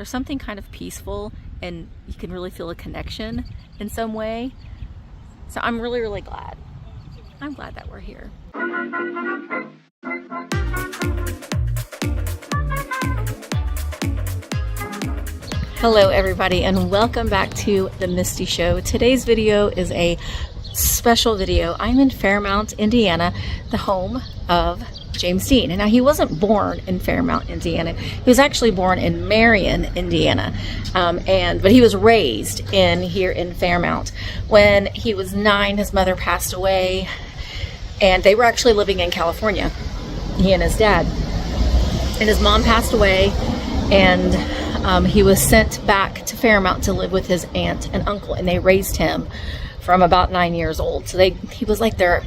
There's something kind of peaceful, and you can really feel a connection in some way. So I'm really, really glad. I'm glad that we're here. Hello everybody, and welcome back to the Misty Show. Today's video is a special video. I'm in Fairmount, Indiana, the home of James Dean. And now he wasn't born in Fairmount, Indiana. He was actually born in Marion, Indiana. But he was raised here in Fairmount. When he was 9, his mother passed away, and they were actually living in California, he and his dad. And his mom passed away, and he was sent back to Fairmount to live with his aunt and uncle, and they raised him from about 9 years old. So he was like their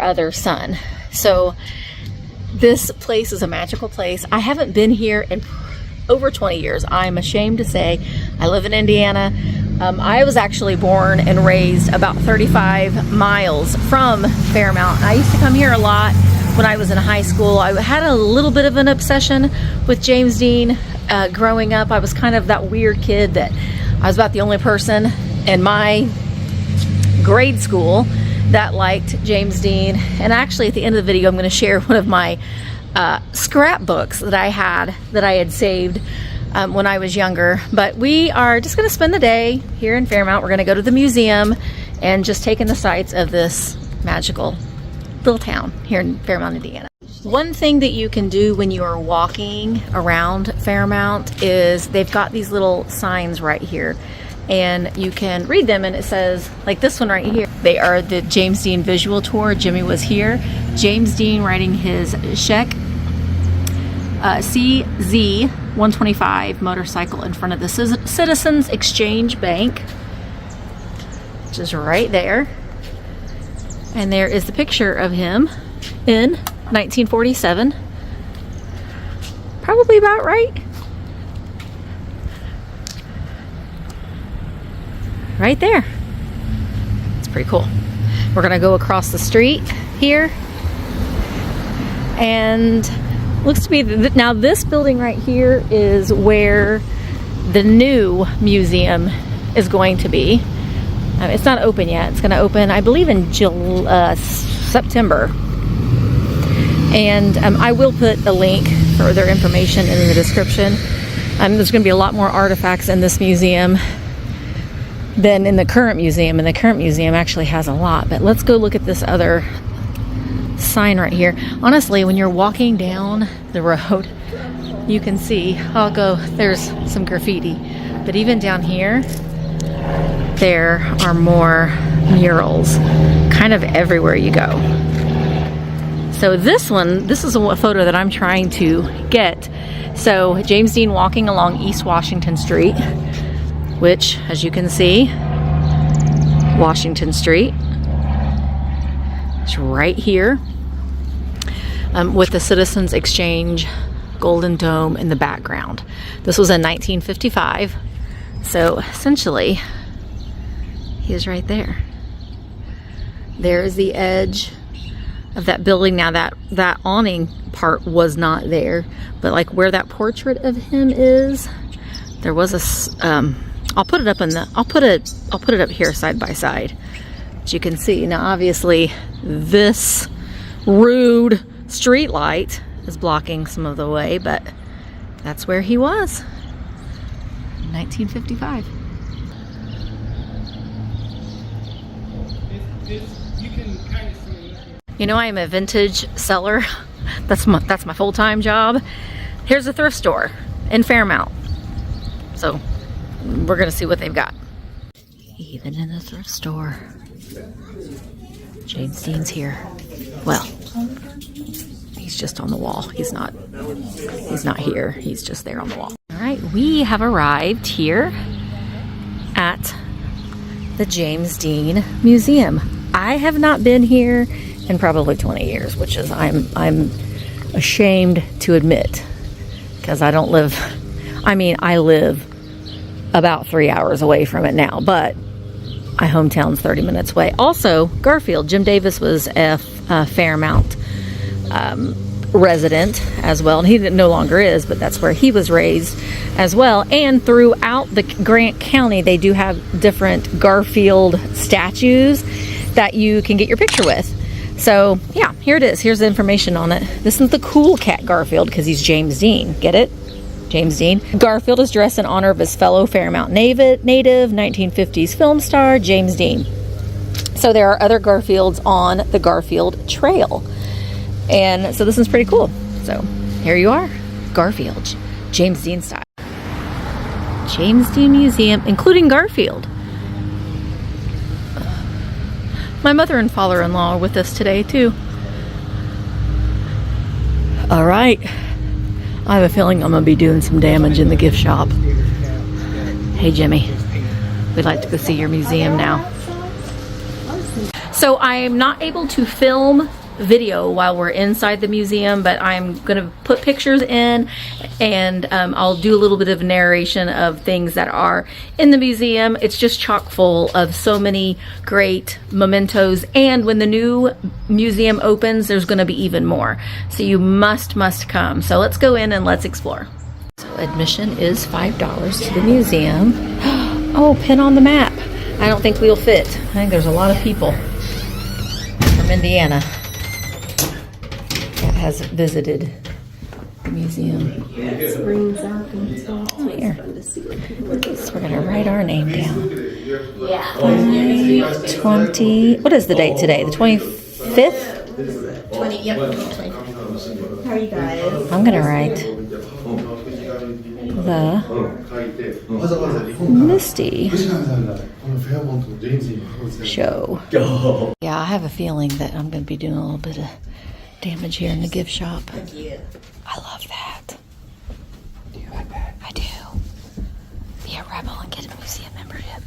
other son. So this place is a magical place. I haven't been here in over 20 years. I'm ashamed to say I live in Indiana. I was actually born and raised about 35 miles from Fairmount. I used to come here a lot when I was in high school. I had a little bit of an obsession with James Dean growing up. I was kind of that weird kid that I was about the only person in my grade school that liked James Dean. And actually at the end of the video I'm going to share one of my scrapbooks that I had saved when I was younger. But we are just going to spend the day here in Fairmount. We're going to go to the museum and just take in the sights of this magical little town here in Fairmount, Indiana. One thing that you can do when you are walking around Fairmount is they've got these little signs right here, and you can read them, and it says, like this one right here, they are the James Dean visual tour. Jimmy was here. James Dean riding his Czech CZ 125 motorcycle in front of the Citizens Exchange Bank, which is right there. And there is the picture of him in 1947. Probably about right. Right there. It's pretty cool. We're gonna go across the street here, and looks to be now this building right here is where the new museum is going to be. It's not open yet. It's going to open, I believe, in September. And I will put a link for their information in the description. There's going to be a lot more artifacts in this museum than in the current museum, and the current museum actually has a lot. But let's go look at this other sign right here. Honestly, when you're walking down the road, you can see, there's some graffiti, but even down here there are more murals kind of everywhere you go. So this is a photo that I'm trying to get. So James Dean walking along East Washington Street, which, as you can see, Washington Street is right here, with the Citizens Exchange Golden Dome in the background. This was in 1955, so essentially he is right there. There's the edge of that building. Now that awning part was not there, but like where that portrait of him is, there was a I'll put it up here side by side, as you can see. Now obviously this rude street light is blocking some of the way, but that's where he was in 1955. You know, I am a vintage seller. That's my full-time job. Here's a thrift store in Fairmount, so we're gonna see what they've got. Even in the thrift store, James Dean's here. Well, he's just on the wall. He's not here. He's just there on the wall. All right, we have arrived here at the James Dean Museum. I have not been here in probably 20 years, which is I'm ashamed to admit, because I live about 3 hours away from it now, but my hometown's 30 minutes away. Also, Garfield, Jim Davis was a Fairmount resident as well, and he no longer is, but that's where he was raised as well. And throughout the Grant County, they do have different Garfield statues that you can get your picture with. So yeah, here it is. Here's the information on it. This is the cool cat Garfield because he's James Dean. Get it? James Dean. Garfield is dressed in honor of his fellow Fairmount native 1950s film star, James Dean. So there are other Garfields on the Garfield Trail. And so this is pretty cool. So here you are, Garfield, James Dean style. James Dean Museum, including Garfield. My mother and father-in-law are with us today too. All right. I have a feeling I'm gonna be doing some damage in the gift shop. Hey Jimmy, we'd like to go see your museum now. So I'm not able to film video while we're inside the museum, but I'm gonna put pictures in, and I'll do a little bit of narration of things that are in the museum. It's just chock full of so many great mementos, and when the new museum opens, there's gonna be even more. So you must come. So let's go in and let's explore. So admission is $5 to the museum. Oh, pin on the map. I don't think we'll fit. I think there's a lot of people from Indiana has visited the museum. Oh, here. We're gonna write our name down. 20. What is the date today? The 25th? 20. Yep. 20. How are you guys? I'm gonna write the Misty Show. Yeah, I have a feeling that I'm gonna be doing a little bit of damage here in the gift shop. Thank you. I love that. Do you like that? I do. Be a rebel and get a museum membership.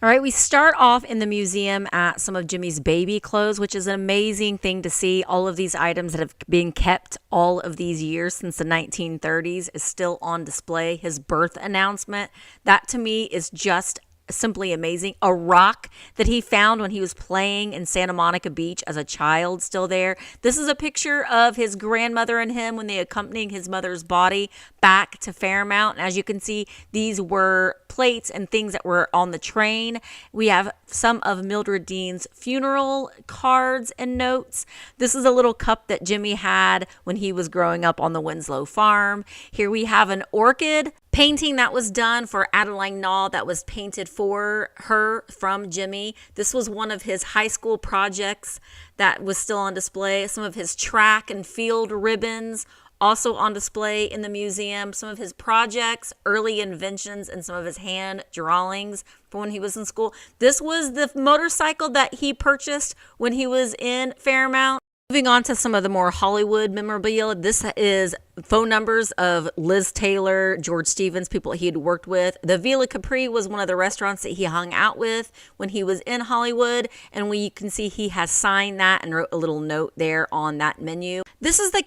All right, we start off in the museum at some of Jimmy's baby clothes, which is an amazing thing to see. All of these items that have been kept all of these years since the 1930s is still on display. His birth announcement, that to me is just simply amazing. A rock that he found when he was playing in Santa Monica Beach as a child, still there. This is a picture of his grandmother and him when they accompanying his mother's body back to Fairmount. And as you can see, these were plates and things that were on the train. We have some of Mildred Dean's funeral cards and notes. This is a little cup that Jimmy had when he was growing up on the Winslow Farm. Here we have an orchid painting that was done for Adeline Nall that was painted for her from Jimmy. This was one of his high school projects that was still on display. Some of his track and field ribbons also on display in the museum. Some of his projects, early inventions, and some of his hand drawings from when he was in school. This was the motorcycle that he purchased when he was in Fairmount. Moving on to some of the more Hollywood memorabilia, this is phone numbers of Liz Taylor, George Stevens, people he had worked with. The Villa Capri was one of the restaurants that he hung out with when he was in Hollywood, and you can see he has signed that and wrote a little note there on that menu. This is the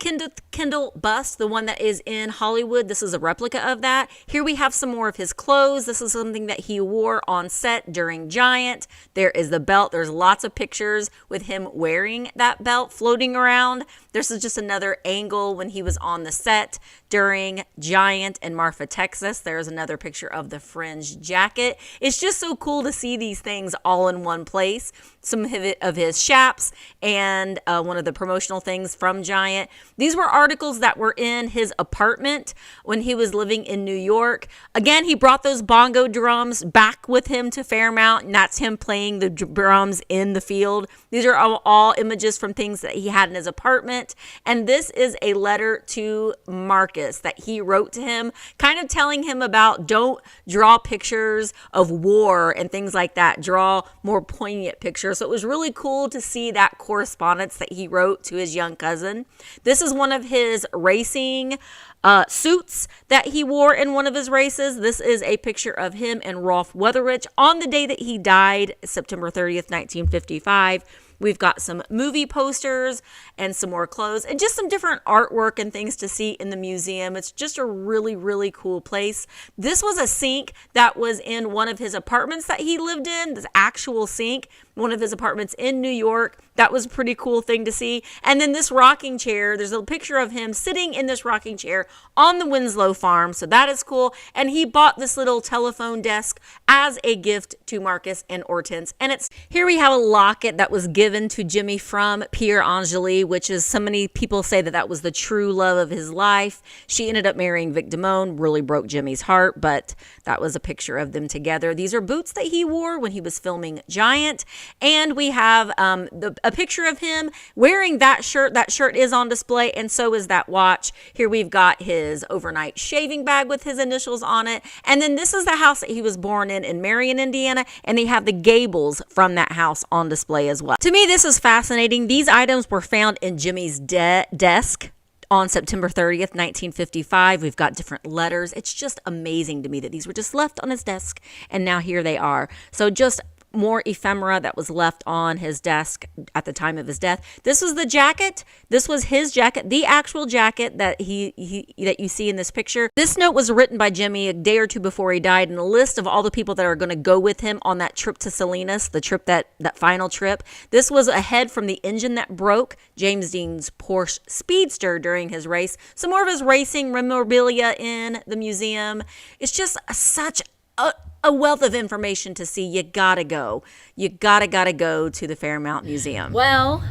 Kendall bust, the one that is in Hollywood. This is a replica of that. Here we have some more of his clothes. This is something that he wore on set during Giant. There is the belt. There's lots of pictures with him wearing that belt floating around. This is just another angle when he was on the set during Giant in Marfa, Texas. There's another picture of the fringe jacket. It's just so cool to see these things all in one place. Some of his chaps and one of the promotional things from Giant. These were articles that were in his apartment when he was living in New York. Again, he brought those bongo drums back with him to Fairmount, and that's him playing the drums in the field. These are all images from things that he had in his apartment. And this is a letter to Marcus that he wrote to him, kind of telling him about don't draw pictures of war and things like that. Draw more poignant pictures. So it was really cool to see that correspondence that he wrote to his young cousin. This is one of his racing suits that he wore in one of his races. This is a picture of him and Rolf Weatherich on the day that he died, September 30th, 1955. We've got some movie posters and some more clothes and just some different artwork and things to see in the museum. It's just a really, really cool place. This was a sink that was in one of his apartments that he lived in, this actual sink, one of his apartments in New York. That was a pretty cool thing to see. And then this rocking chair, there's a picture of him sitting in this rocking chair on the Winslow Farm. So that is cool. And he bought this little telephone desk as a gift to Marcus and Hortense. And it's here we have a locket that was given to Jimmy from Pierre Angeli, which is so many people say that that was the true love of his life. She ended up marrying Vic Damone, really broke Jimmy's heart, but that was a picture of them together. These are boots that he wore when he was filming Giant. And we have a picture of him wearing that shirt. That shirt is on display, and so is that watch. Here we've got his overnight shaving bag with his initials on it. And then this is the house that he was born in Marion, Indiana, and they have the gables from that house on display as well. To me, this is fascinating. These items were found in Jimmy's desk on September 30th, 1955. We've got different letters. It's just amazing to me that these were just left on his desk, and now here they are. So just more ephemera that was left on his desk at the time of his death. This was the jacket. This was his jacket, the actual jacket that that you see in this picture. This note was written by Jimmy a day or two before he died, and a list of all the people that are going to go with him on that trip to Salinas, the trip that final trip. This was ahead from the engine that broke James Dean's Porsche Speedster during his race. Some more of his racing memorabilia in the museum. It's just such a wealth of information to see. You gotta go. You gotta go to the Fairmount Museum. Well,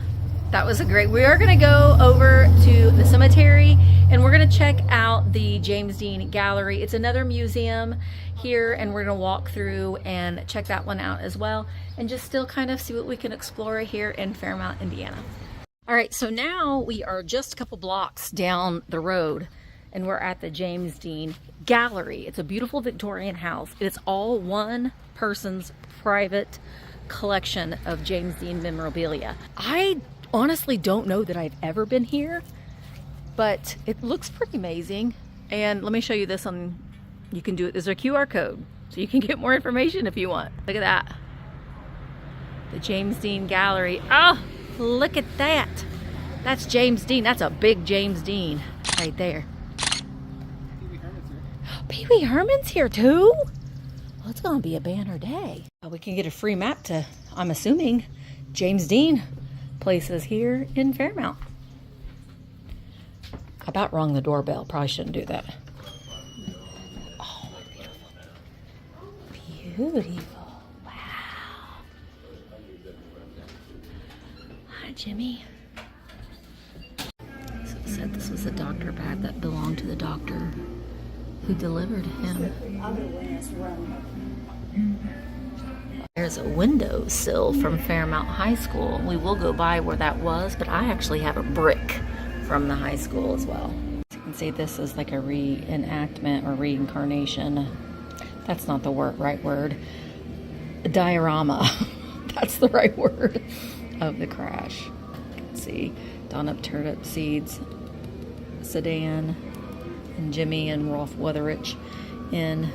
that was a great. We are gonna go over to the cemetery and we're gonna check out the James Dean Gallery. It's another museum here, and we're gonna walk through and check that one out as well, and just still kind of see what we can explore here in Fairmount, Indiana. All right, so now we are just a couple blocks down the road, and we're at the James Dean Gallery. It's a beautiful Victorian house. It's all one person's private collection of James Dean memorabilia. I honestly don't know that I've ever been here, but it looks pretty amazing. And let me show you this on, you can do it. There's a QR code, so you can get more information if you want. Look at that. The James Dean Gallery. Oh, look at that. That's James Dean. That's a big James Dean right there. Pee Wee Herman's here too? Well, it's gonna be a banner day. We can get a free map to, I'm assuming, James Dean places here in Fairmount. I about rung the doorbell. Probably shouldn't do that. Oh, beautiful. Beautiful. Wow. Hi, Jimmy. So it said this was a doctor bag that belonged to the doctor who delivered him. There's a windowsill from Fairmount High School. We will go by where that was, but I actually have a brick from the high school as well. As you can see, this is like a reenactment or reincarnation. That's not the right word. A diorama. That's the right word of the crash. You can see Don Turnip Seeds sedan, and Jimmy and Rolf Weatherich in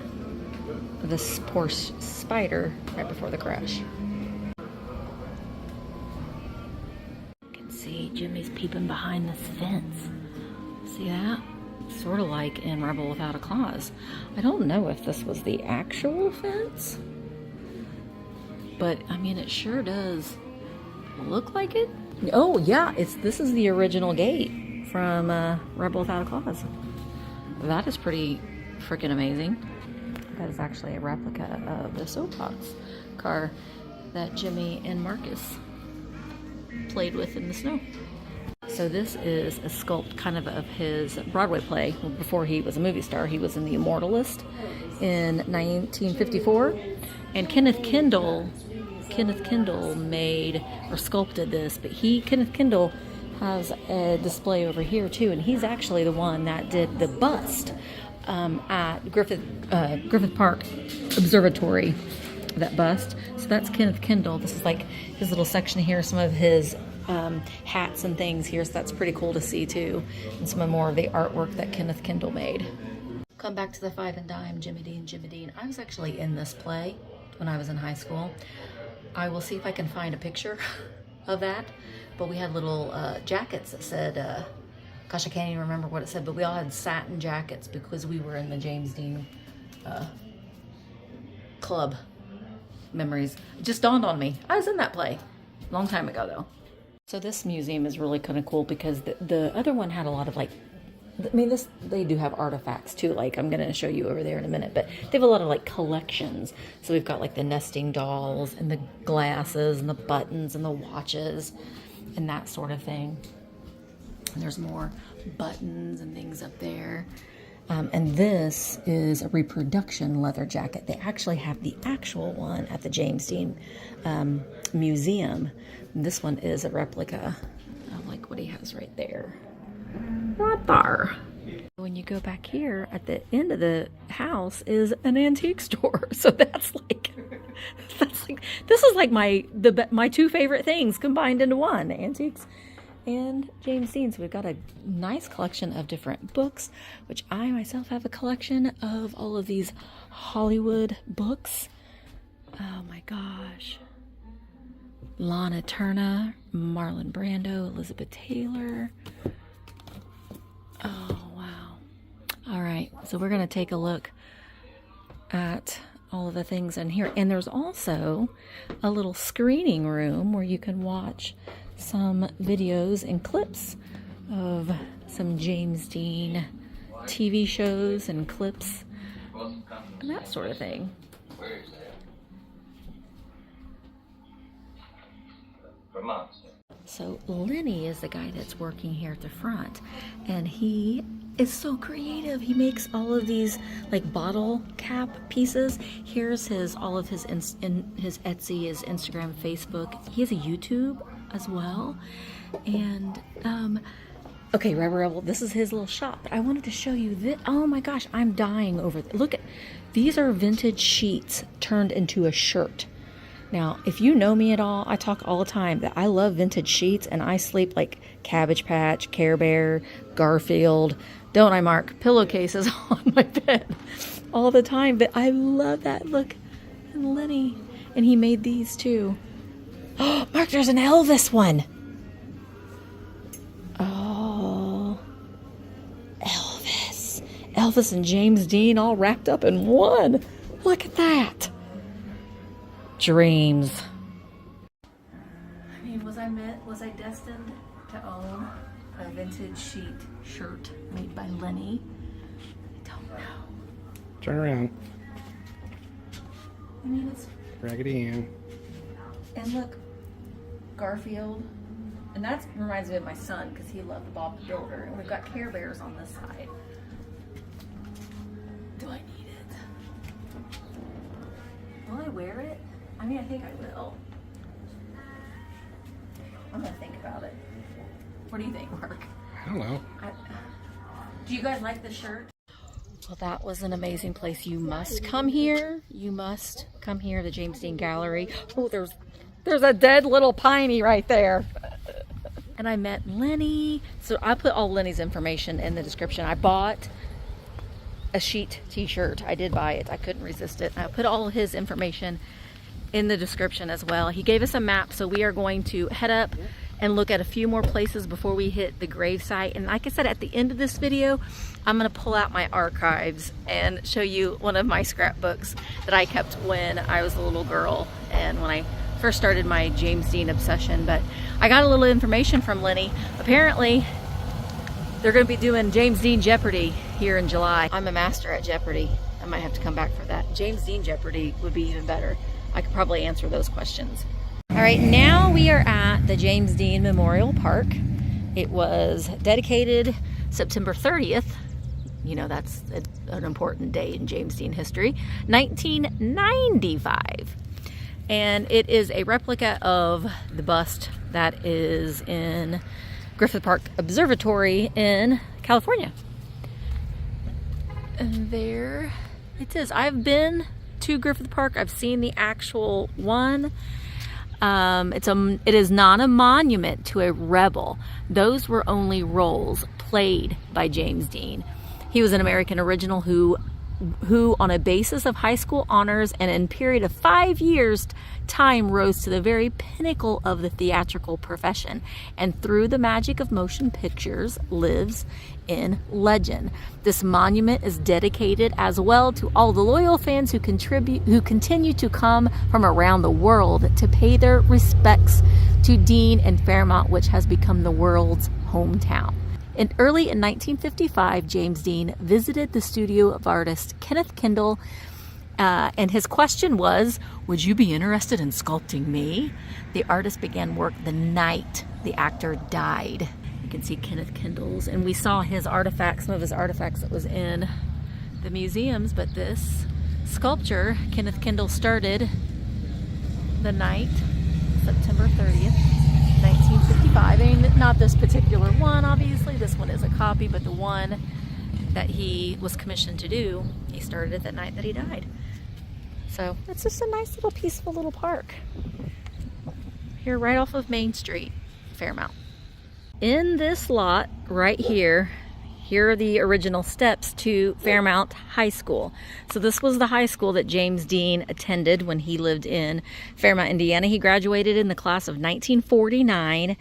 this Porsche Spider right before the crash. You can see Jimmy's peeping behind this fence. See that? Sort of like in Rebel Without a Cause. I don't know if this was the actual fence, but I mean, it sure does look like it. Oh yeah, this is the original gate from Rebel Without a Cause. That is pretty freaking amazing. That is actually a replica of the soapbox car that Jimmy and Marcus played with in the snow. So this is a sculpt kind of his Broadway play. Before he was a movie star, he was in The Immortalist in 1954. And Kenneth Kendall made or sculpted this, but Kenneth Kendall has a display over here too, and he's actually the one that did the bust at Griffith Park Observatory, that bust. So that's Kenneth Kendall. This is like his little section here, some of his hats and things here, so that's pretty cool to see too, and some more of the artwork that Kenneth Kendall made. Come back to the Five and Dime, Jimmy Dean. I was actually in this play when I was in high school. I will see if I can find a picture of that. But we had little jackets that said, gosh, I can't even remember what it said, but we all had satin jackets because we were in the James Dean club. Memories. It just dawned on me. I was in that play. Long time ago, though. So this museum is really kind of cool because the other one had a lot of like, I mean, they do have artifacts too. Like I'm going to show you over there in a minute, but they have a lot of like collections. So we've got like the nesting dolls and the glasses and the buttons and the watches and that sort of thing. And there's more buttons and things up there. And this is a reproduction leather jacket. They actually have the actual one at the James Dean Museum. And this one is a replica of like what he has right there. Right there. When you go back here at the end of the house is an antique store. So that's like this is like my two favorite things combined into one, antiques and James Dean. So we've got a nice collection of different books, which I myself have a collection of all of these Hollywood books. Oh my gosh. Lana Turner, Marlon Brando, Elizabeth Taylor. Oh, wow. All right, so we're going to take a look at all of the things in here. And there's also a little screening room where you can watch some videos and clips of some James Dean TV shows and clips and that sort of thing. So Lenny is the guy that's working here at the front, and he is so creative. He makes all of these like bottle cap pieces. Here's all of his his Etsy, his Instagram, Facebook. He has a YouTube as well. And okay, Rebel, this is his little shop. But I wanted to show you this. Oh my gosh, I'm dying over this. Look at these are vintage sheets turned into a shirt. Now, if you know me at all, I talk all the time that I love vintage sheets and I sleep like Cabbage Patch, Care Bear, Garfield. Don't I, Mark? Pillowcases on my bed all the time. But I love that. Look, and Lenny. And he made these too. Oh, Mark, there's an Elvis one. Oh, Elvis. Elvis and James Dean all wrapped up in one. Look at that. Dreams. I mean, was I destined to own a vintage sheet shirt made by Lenny? I don't know. Turn around. I mean, it's Raggedy Ann. and look, Garfield, and that reminds me of my son because he loved Bob the Builder. And we've got Care Bears on this side. Do I need it? Will I wear it? I mean, I think I will. I'm gonna think about it. What do you think, Mark? I don't know. Do you guys like the shirt? Well, that was an amazing place. You must come here. You must come here, the James Dean Gallery. Oh, there's a dead little piney right there. And I met Lenny. So I put all Lenny's information in the description. I bought a sheet t-shirt. I did buy it. I couldn't resist it. I put all his information in the description as well. He gave us a map, so we are going to head up and look at a few more places before we hit the gravesite. And like I said, at the end of this video, I'm gonna pull out my archives and show you one of my scrapbooks that I kept when I was a little girl and when I first started my James Dean obsession. But I got a little information from Lenny. Apparently, they're gonna be doing James Dean Jeopardy here in July. I'm a master at Jeopardy. I might have to come back for that. James Dean Jeopardy would be even better. I could probably answer those questions. All right, now we are at the James Dean Memorial Park. It was dedicated September 30th. You know, that's an important day in James Dean history. 1995. And it is a replica of the bust that is in Griffith Park Observatory in California. And there it is. I've been to Griffith Park. I've seen the actual one. It is not a monument to a rebel. Those were only roles played by James Dean. He was an American original who on a basis of high school honors and in a period of 5 years time rose to the very pinnacle of the theatrical profession, and through the magic of motion pictures lives in legend. This monument is dedicated as well to all the loyal fans who continue to come from around the world to pay their respects to Dean and Fairmount, which has become the world's hometown. Early in 1955, James Dean visited the studio of artist Kenneth Kendall, and his question was, "Would you be interested in sculpting me?" The artist began work the night the actor died. You can see Kenneth Kendall's, and we saw his artifacts, some of his artifacts that was in the museums, but this sculpture, Kenneth Kendall started the night, September 30th, 1955. I mean, not this particular one, obviously. This one is a copy, but the one that he was commissioned to do, he started it that night that he died. So it's just a nice little peaceful little park here right off of Main Street, Fairmount. In this lot right here, here are the original steps to Fairmount High School. So this was the high school that James Dean attended when he lived in Fairmount, Indiana. He graduated in the class of 1949,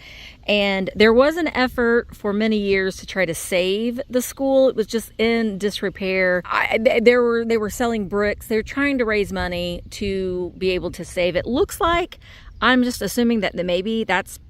and there was an effort for many years to try to save the school. It was just in disrepair. They were selling bricks. They're trying to raise money to be able to save it. Looks like, I'm just assuming that maybe that's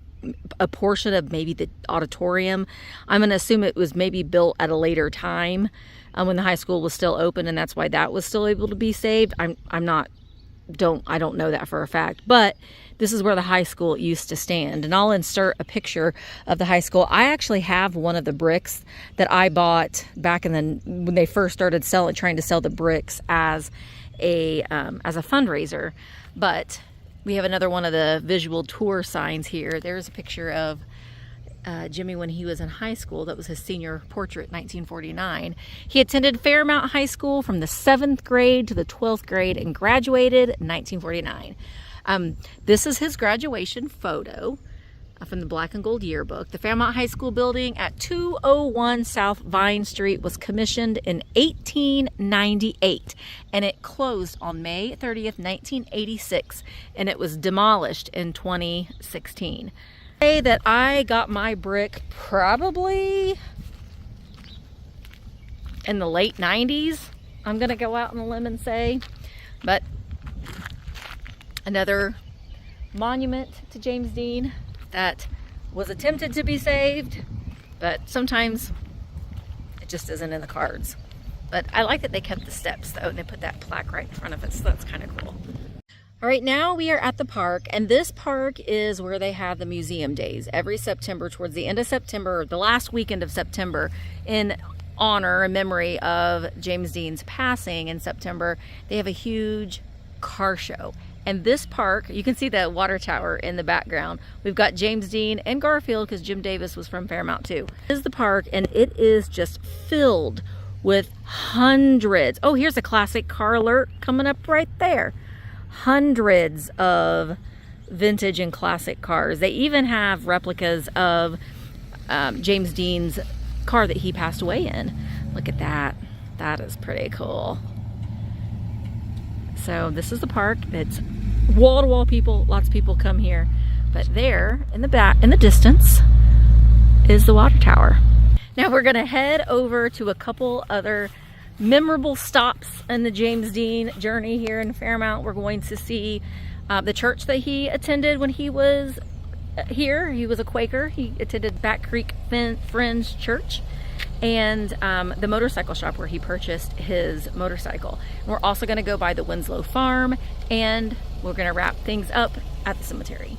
a portion of maybe the auditorium. I'm going to assume it was maybe built at a later time when the high school was still open, and that's why that was still able to be saved. I don't know that for a fact, but this is where the high school used to stand, and I'll insert a picture of the high school. I actually have one of the bricks that I bought back when they first started trying to sell the bricks as a fundraiser, but we have another one of the visual tour signs here. There's a picture of Jimmy when he was in high school. That was his senior portrait, 1949. He attended Fairmount High School from the 7th grade to the 12th grade and graduated in 1949. This is his graduation photo from the Black and Gold yearbook. The Fairmount High School building at 201 South Vine Street was commissioned in 1898, and it closed on May 30th, 1986, and it was demolished in 2016. Say that I got my brick probably in the late 90s. I'm gonna go out on a limb and say, but another monument to James Dean that was attempted to be saved, but sometimes it just isn't in the cards. But I like that they kept the steps though, and they put that plaque right in front of it, so that's kind of cool. All right, now we are at the park, and this park is where they have the museum days every September, towards the end of September, the last weekend of September, in honor and memory of James Dean's passing in September. They have a huge car show. And this park, you can see the water tower in the background. We've got James Dean and Garfield, because Jim Davis was from Fairmount too. This is the park, and it is just filled with hundreds. Oh, here's a classic car alert coming up right there. Hundreds of vintage and classic cars. They even have replicas of James Dean's car that he passed away in. Look at that. That is pretty cool. So this is the park. It's wall-to-wall people. Lots of people come here. But there in the back, in the distance, is the water tower. Now we're gonna head over to a couple other memorable stops in the James Dean journey here in Fairmount. We're going to see the church that he attended when he was here. He was a Quaker. He attended Back Creek Friends Church, and the motorcycle shop where he purchased his motorcycle. And we're also going to go by the Winslow Farm, and we're going to wrap things up at the cemetery.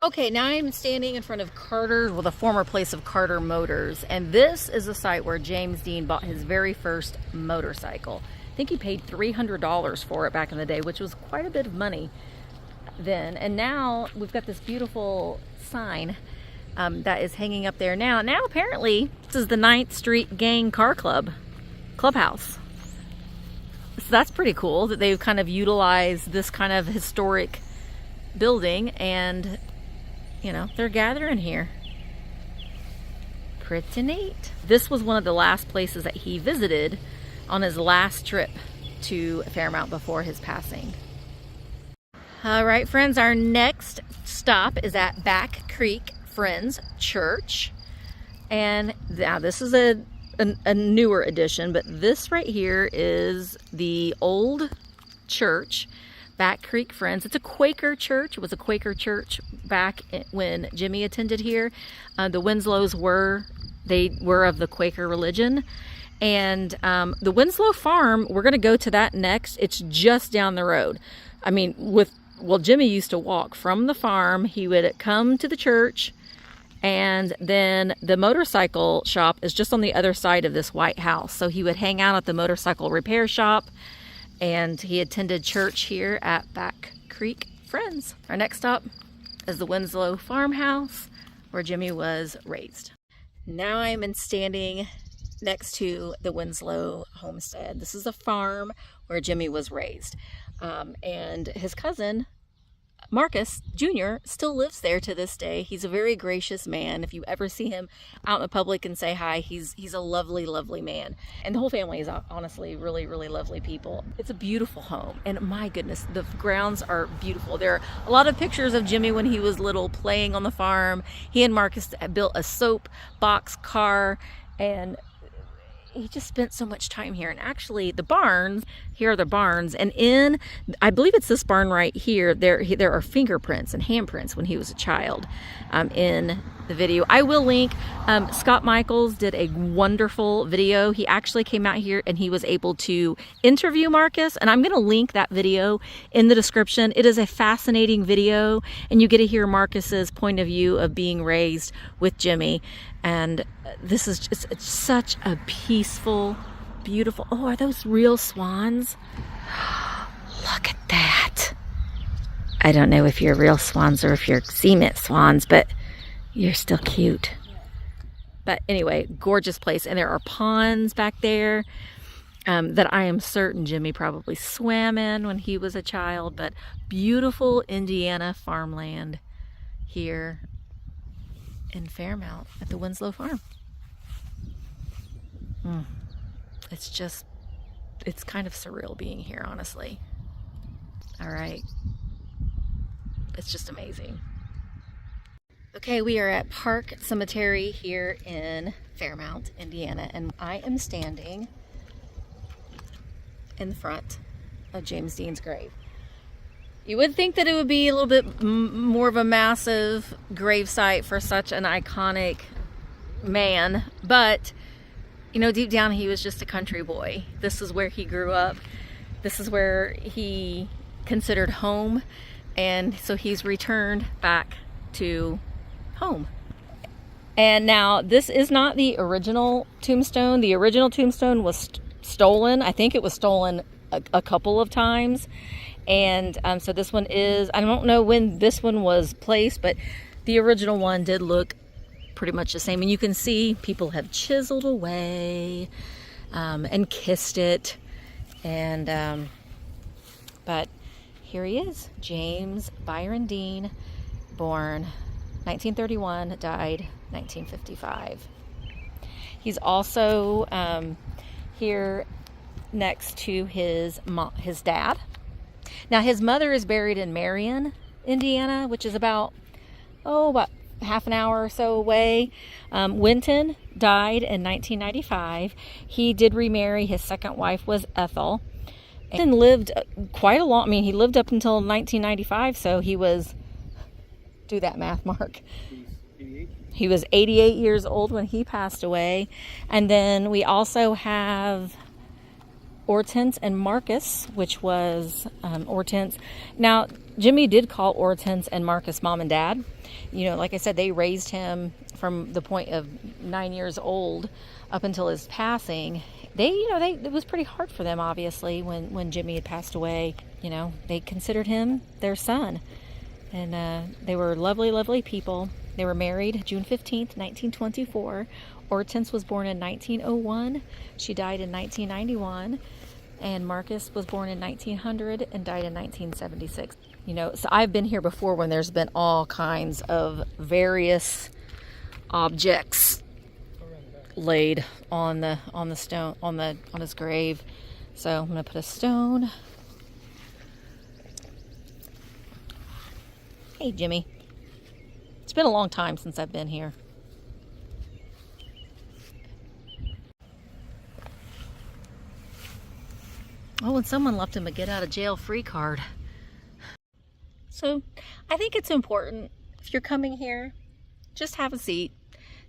Okay, now I'm standing in front of Carter, well, the former place of Carter Motors, and this is the site where James Dean bought his very first motorcycle. I think he paid $300 for it back in the day, which was quite a bit of money then. And now we've got this beautiful sign that is hanging up there now. Now apparently this is the 9th Street Gang Car Clubhouse. So that's pretty cool that they've kind of utilized this kind of historic building, and you know, they're gathering here. Pretty neat. This was one of the last places that he visited on his last trip to Fairmount before his passing. All right, friends, our next stop is at Back Creek Friends Church. And now this is a newer addition, but this right here is the old church Back Creek Friends. It's a Quaker church. It was a Quaker church back when Jimmy attended here. The Winslows were of the Quaker religion. And the Winslow Farm, we're going to go to that next. It's just down the road. I mean, Jimmy used to walk from the farm. He would come to the church, and then the motorcycle shop is just on the other side of this white house. So he would hang out at the motorcycle repair shop, and he attended church here at Back Creek Friends. Our next stop is the Winslow Farmhouse, where Jimmy was raised. Now I'm standing next to the Winslow homestead. This is a farm where Jimmy was raised. And his cousin, Marcus Jr., still lives there to this day. He's a very gracious man. If you ever see him out in the public and say hi, he's a lovely, lovely man. And the whole family is honestly really, really lovely people. It's a beautiful home. And my goodness, the grounds are beautiful. There are a lot of pictures of Jimmy when he was little playing on the farm. He and Marcus built a soap box car, and he just spent so much time here. And actually the barns, here are the barns, and I believe it's this barn right here, there are fingerprints and handprints when he was a child in the video. I will link, Scott Michaels did a wonderful video. He actually came out here and he was able to interview Marcus, and I'm going to link that video in the description. It is a fascinating video, and you get to hear Marcus's point of view of being raised with Jimmy. And this is just, it's such a peaceful, beautiful, oh, are those real swans? Look at that. I don't know if you're real swans or if you're cement swans, but you're still cute. But anyway, gorgeous place. And there are ponds back there that I am certain Jimmy probably swam in when he was a child. But beautiful Indiana farmland here in Fairmount at the Winslow Farm. It's kind of surreal being here, honestly. All right. It's just amazing. Okay, we are at Park Cemetery here in Fairmount, Indiana, and I am standing in the front of James Dean's grave. You would think that it would be a little bit more of a massive gravesite for such an iconic man, but you know, deep down he was just a country boy. This is where he grew up. This is where he considered home, and so he's returned back to home. And now this is not the original tombstone. The original tombstone was stolen. I think it was stolen a couple of times. And so this one is, I don't know when this one was placed, but the original one did look pretty much the same. And you can see people have chiseled away and kissed it. And but here he is, James Byron Dean, born 1931, died 1955. He's also here next to his dad. Now his mother is buried in Marion, Indiana, which is about half an hour or so away. Winton died in 1995. He did remarry. His second wife was Ethel. And lived quite a long, he lived up until 1995, so he was, do that math, Mark. He was 88 years old when he passed away. And then we also have Hortense and Marcus, which was Hortense. Now, Jimmy did call Hortense and Marcus mom and dad. You know, like I said, they raised him from the point of 9 years old up until his passing. It was pretty hard for them, obviously, when Jimmy had passed away. You know, they considered him their son. And they were lovely, lovely people. They were married June 15th, 1924. Hortense was born in 1901. She died in 1991. And Marcus was born in 1900 and died in 1976. You know, so I've been here before when there's been all kinds of various objects laid on the stone, on his grave. So I'm gonna put a stone. Hey, Jimmy. It's been a long time since I've been here. Oh, and someone left him a get out of jail free card. So I think it's important, if you're coming here, just have a seat,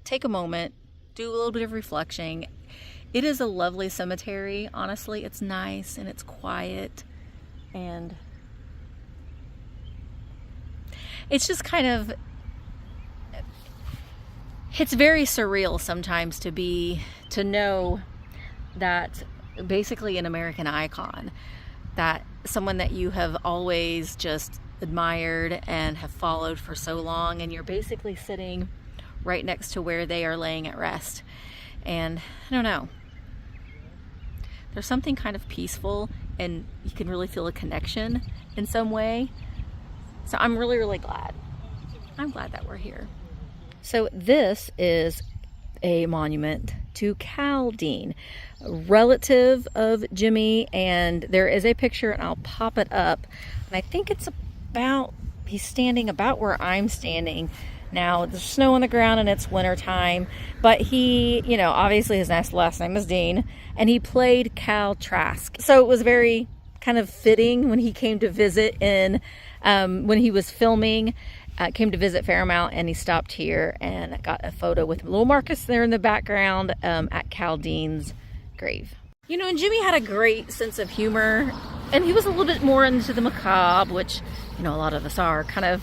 take a moment, do a little bit of reflection. It is a lovely cemetery. Honestly, it's nice and it's quiet, and it's just kind of, it's very surreal sometimes to know that basically an American icon, that someone that you have always just admired and have followed for so long, and you're basically sitting right next to where they are laying at rest. And I don't know, there's something kind of peaceful, and you can really feel a connection in some way. So I'm really, really glad. I'm glad that we're here. So this is a monument to Cal Dean, a relative of Jimmy, and there is a picture, and I'll pop it up. And I think it's about, he's standing about where I'm standing now. There's snow on the ground and it's winter time, but he, you know, obviously his last name is Dean, and he played Cal Trask. So it was very kind of fitting when he came to visit when he was filming, came to visit Fairmount, and he stopped here and got a photo with little Marcus there in the background at Cal Dean's grave. You know, and Jimmy had a great sense of humor, and he was a little bit more into the macabre, which, you know, a lot of us are kind of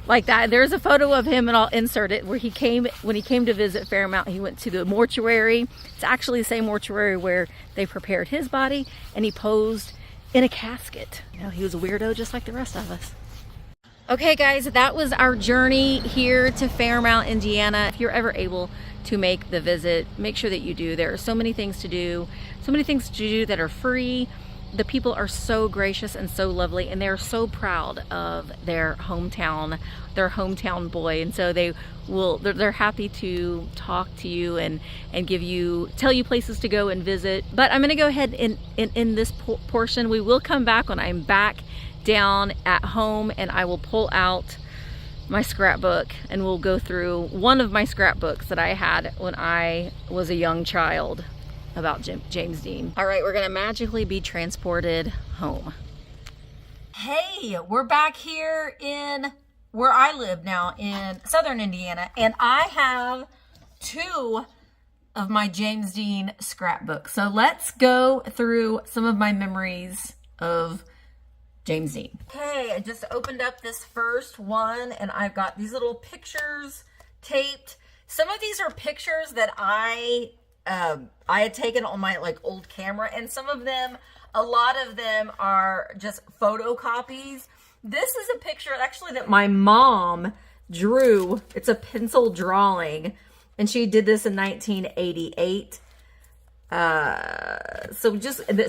like that. There's a photo of him, and I'll insert it, where when he came to visit Fairmount, he went to the mortuary. It's actually the same mortuary where they prepared his body, and he posed in a casket. You know, he was a weirdo just like the rest of us. Okay guys, that was our journey here to Fairmount, Indiana. If you're ever able to make the visit, make sure that you do. There are so many things to do, that are free. The people are so gracious and so lovely, and they're so proud of their hometown boy. And so they're happy to talk to you and tell you places to go and visit. But I'm gonna go ahead in this portion. We will come back when I'm back down at home, and I will pull out my scrapbook, and we'll go through one of my scrapbooks that I had when I was a young child about James Dean. All right, we're gonna magically be transported home. Hey, we're back here in where I live now in southern Indiana, and I have 2 of my James Dean scrapbooks. So let's go through some of my memories of James Dean. Okay, I just opened up this first one, and I've got these little pictures taped. Some of these are pictures that I had taken on my old camera, and some of them, a lot of them are just photocopies. This is a picture actually that my mom drew. It's a pencil drawing, and she did this in 1988.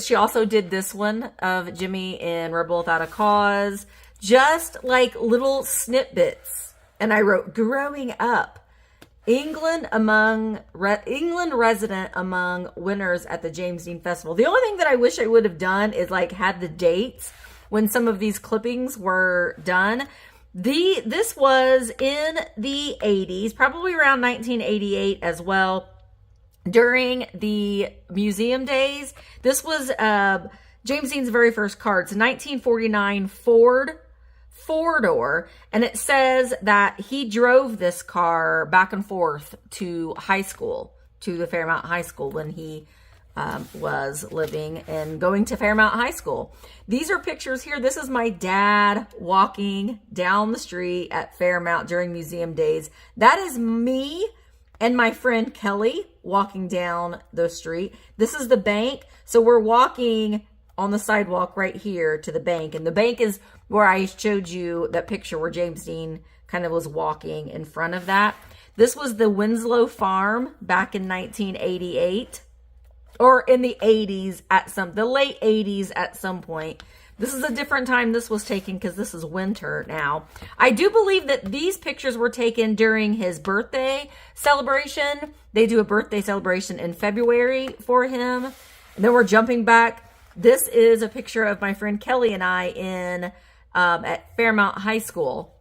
She also did this one of Jimmy in Rebel Without a Cause, just like little snippets. And I wrote, growing up, England resident among winners at the James Dean Festival. The only thing that I wish I would have done is had the dates when some of these clippings were done. This was in the 80s, probably around 1988 as well. During the museum days, this was James Dean's very first car. It's a 1949 Ford 4-door, and it says that he drove this car back and forth to high school, to the Fairmount High School, when he was living and going to Fairmount High School. These are pictures here. This is my dad walking down the street at Fairmount during museum days. That is me and my friend Kelly walking down the street. This is the bank. So we're walking on the sidewalk right here to the bank. And the bank is where I showed you that picture where James Dean kind of was walking in front of that. This was the Winslow Farm back in 1988. Or in the 80s the late 80s at some point. This is a different time this was taken because this is winter now. I do believe that these pictures were taken during his birthday celebration. They do a birthday celebration in February for him. And then we're jumping back. This is a picture of my friend Kelly and I at Fairmount High School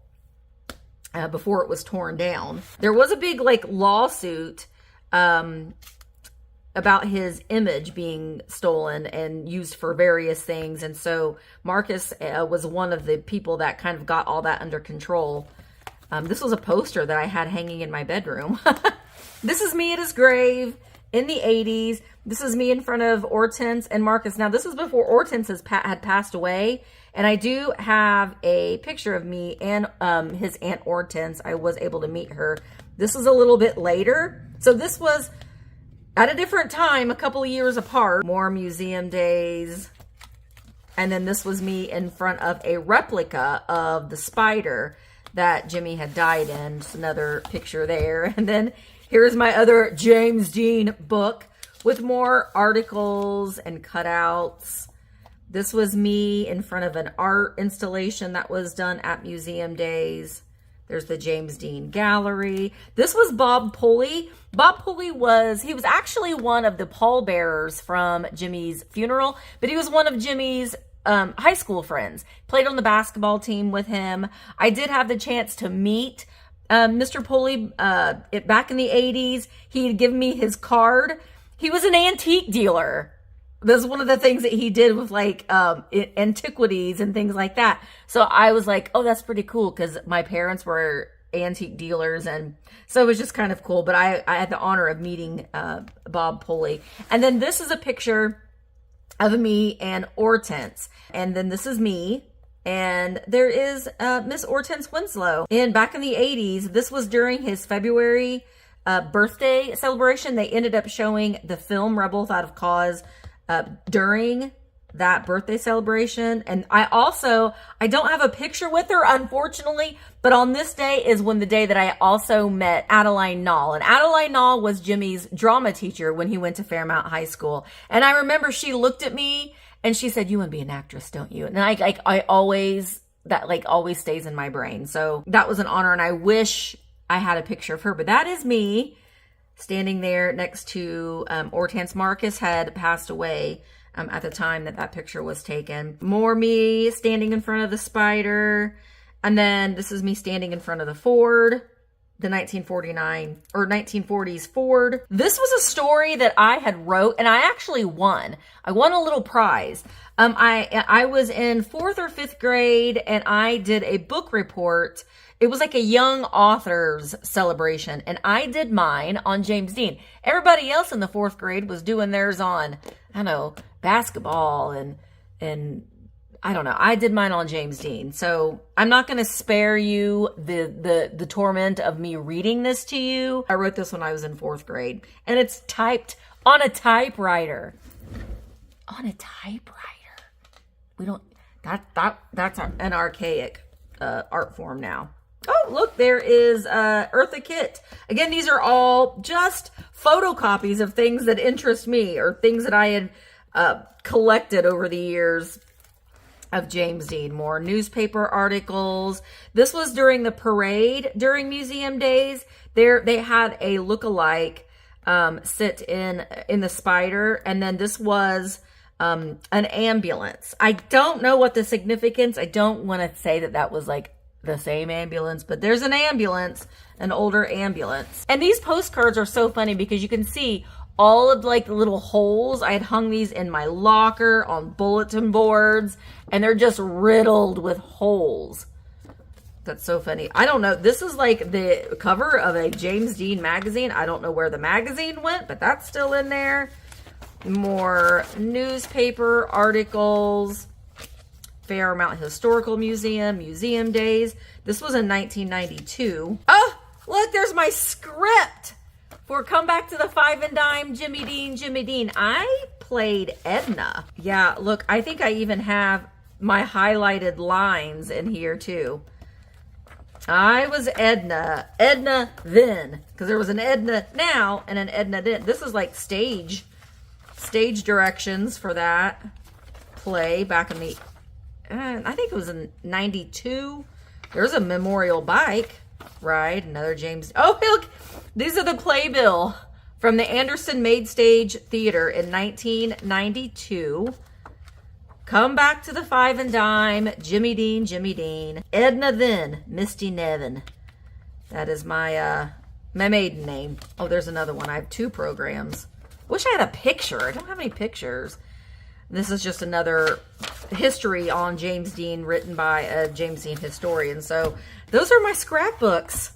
before it was torn down. There was a big lawsuit about his image being stolen and used for various things. And so Marcus was one of the people that kind of got all that under control. This was a poster that I had hanging in my bedroom. This is me at his grave in the 80s. This is me in front of Hortense and Marcus. Now, this was before Hortense had passed away. And I do have a picture of me and his Aunt Hortense. I was able to meet her. This is a little bit later. So this was at a different time, a couple of years apart. More museum days. And then this was me in front of a replica of the spider that Jimmy had died in. Just another picture there. And then here's my other James Dean book with more articles and cutouts. This was me in front of an art installation that was done at museum days. There's the James Dean Gallery. This was Bob Pulley. Bob Pulley he was actually one of the pallbearers from Jimmy's funeral, but he was one of Jimmy's high school friends. Played on the basketball team with him. I did have the chance to meet Mr. Pulley back in the 80s. He had given me his card. He was an antique dealer. That's one of the things that he did with like antiquities and things like that. So I was like, oh, that's pretty cool, because my parents were antique dealers, and so it was just kind of cool. But I had the honor of meeting Bob Pulley. And then this is a picture of me and Hortense. And then this is me. And there is Miss Hortense Winslow. And back in the 80s, this was during his February birthday celebration. They ended up showing the film Rebel Without a Cause during that birthday celebration. And I don't have a picture with her, unfortunately, but on this day is the day that I also met Adeline Knoll. And Adeline Knoll was Jimmy's drama teacher when he went to Fairmount High School. And I remember she looked at me and she said, "You want to be an actress, don't you?" And I always stays in my brain. So that was an honor, and I wish I had a picture of her. But that is me standing there next to Hortense. Marcus had passed away at the time that picture was taken. More me standing in front of the spider. And then this is me standing in front of the Ford, the 1949 or 1940s Ford. This was a story that I had wrote, and I actually won. I won a little prize. I was in 4th or 5th grade, and I did a book report. It was like a young authors celebration, and I did mine on James Dean. Everybody else in the 4th grade was doing theirs on, I don't know, basketball and I don't know. I did mine on James Dean. So I'm not going to spare you the torment of me reading this to you. I wrote this when I was in 4th grade, and it's typed on a typewriter. On a typewriter. We don't, that's an archaic art form now. Oh, look, there is Eartha Kitt. Again, these are all just photocopies of things that interest me or things that I had collected over the years of James Dean. More newspaper articles. This was during the parade during museum days. They had a look-alike sit in the spider, and then this was an ambulance. I don't know what the significance. I don't want to say that was like the same ambulance, but there's an ambulance, an older ambulance. And these postcards are so funny because you can see all of like the little holes. I had hung these in my locker on bulletin boards, and they're just riddled with holes. That's so funny. I don't know. This is like the cover of a James Dean magazine. I don't know where the magazine went, but that's still in there. More newspaper articles. Fairmount Historical Museum, museum days. This was in 1992. Oh, look, there's my script for Come Back to the Five and Dime, Jimmy Dean, Jimmy Dean. I played Edna. Yeah, look, I think I even have my highlighted lines in here too. I was Edna. Edna then, because there was an Edna now and an Edna then. This is like stage directions for that play back in the, I think it was in 92. There's a memorial bike ride. Another James. Oh, look, these are the playbill from the Anderson Maid Stage Theater in 1992. Come Back to the Five and Dime, Jimmy Dean, Jimmy Dean. Edna then, Misty Nevin. That is my my maiden name. Oh, there's another one. I have 2 programs. Wish I had a picture. I don't have any pictures. This is just another history on James Dean written by a James Dean historian. So those are my scrapbooks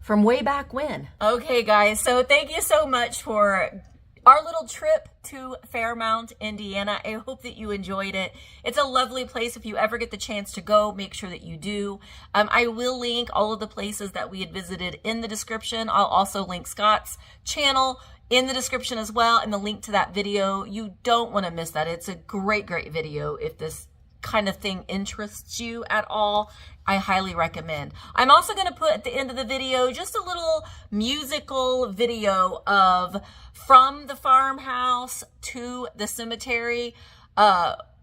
from way back when. Okay, guys. So thank you so much for our little trip to Fairmount, Indiana. I hope that you enjoyed it. It's a lovely place. If you ever get the chance to go, make sure that you do. I will link all of the places that we had visited in the description. I'll also link Scott's channel in the description as well, and the link to that video. You don't want to miss that. It's a great, great video. If this kind of thing interests you at all, I highly recommend. I'm also going to put at the end of the video just a little musical video of from the farmhouse to the cemetery.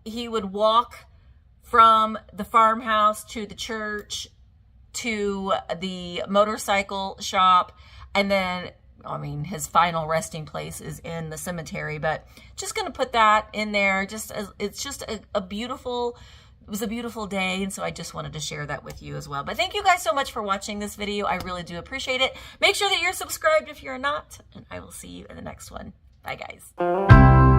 He would walk from the farmhouse to the church to the motorcycle shop, and then I mean, his final resting place is in the cemetery, but just going to put that in there. Just as, it's just a beautiful, it was a beautiful day, and so I just wanted to share that with you as well. But thank you guys so much for watching this video. I really do appreciate it. Make sure that you're subscribed if you're not, and I will see you in the next one. Bye, guys.